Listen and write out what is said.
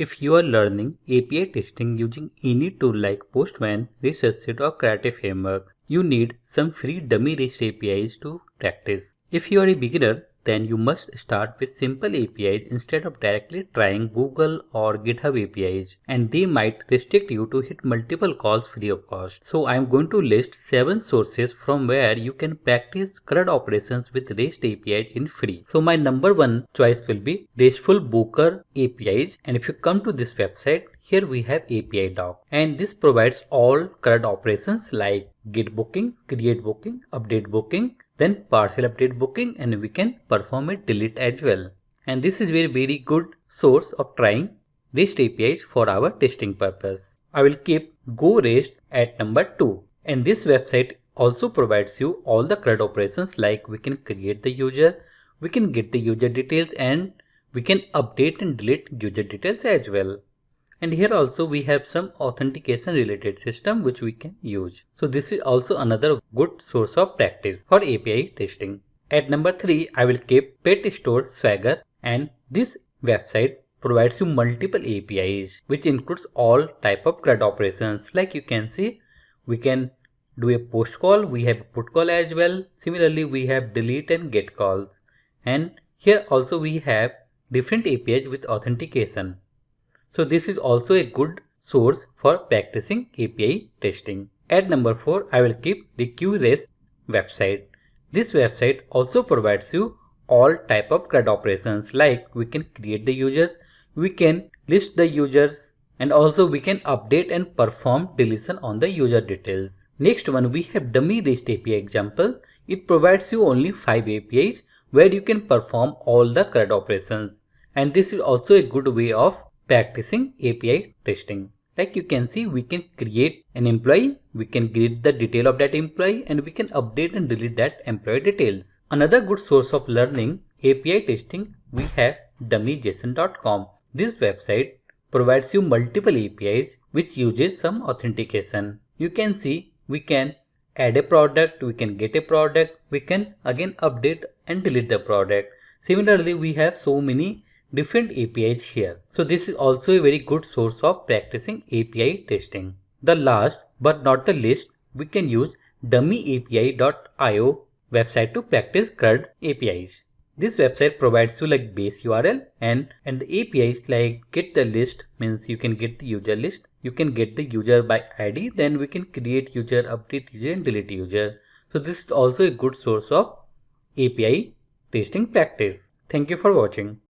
If you are learning API testing using any tool like Postman, ResearchSheet or Creative Framework, you need some free dummy REST APIs to practice. If you are a beginner, then you must start with simple APIs instead of directly trying Google or GitHub APIs, and they might restrict you to hit multiple calls free of cost. So I am going to list 7 sources from where you can practice CRUD operations with REST APIs in free. So my number 1 choice will be RESTful Booker APIs, and if you come to this website, here we have API doc, and this provides all CRUD operations like get booking, create booking, update booking, then partial update booking, and we can perform a delete as well. And this is very good source of trying REST APIs for our testing purpose. I will keep Go REST at number 2. And this website also provides you all the CRUD operations like we can create the user, we can get the user details, and we can update and delete user details as well. And here also we have some authentication related system which we can use. So this is also another good source of practice for API testing. At number 3, I will keep PetStore Swagger, and this website provides you multiple APIs which includes all type of CRUD operations. Like you can see, we can do a post call, we have a put call as well. Similarly, we have delete and get calls. And here also we have different APIs with authentication. So this is also a good source for practicing API testing. At number 4, I will keep the QREST website. This website also provides you all type of CRUD operations like we can create the users, we can list the users, and also we can update and perform deletion on the user details. Next one, we have dummy REST API example. It provides you only 5 APIs where you can perform all the CRUD operations. And this is also a good way of practicing API testing. Like you can see, we can create an employee, we can get the detail of that employee, and we can update and delete that employee details. Another good source of learning API testing, we have dummyjson.com. This website provides you multiple APIs which uses some authentication. You can see we can add a product, we can get a product, we can again update and delete the product. Similarly, we have so many different APIs here. So this is also a very good source of practicing API testing. The last but not the least, we can use dummyapi.io website to practice CRUD APIs. This website provides you like base URL and the APIs like get the list, means you can get the user list, you can get the user by ID, then we can create user, update user, and delete user. So this is also a good source of API testing practice. Thank you for watching.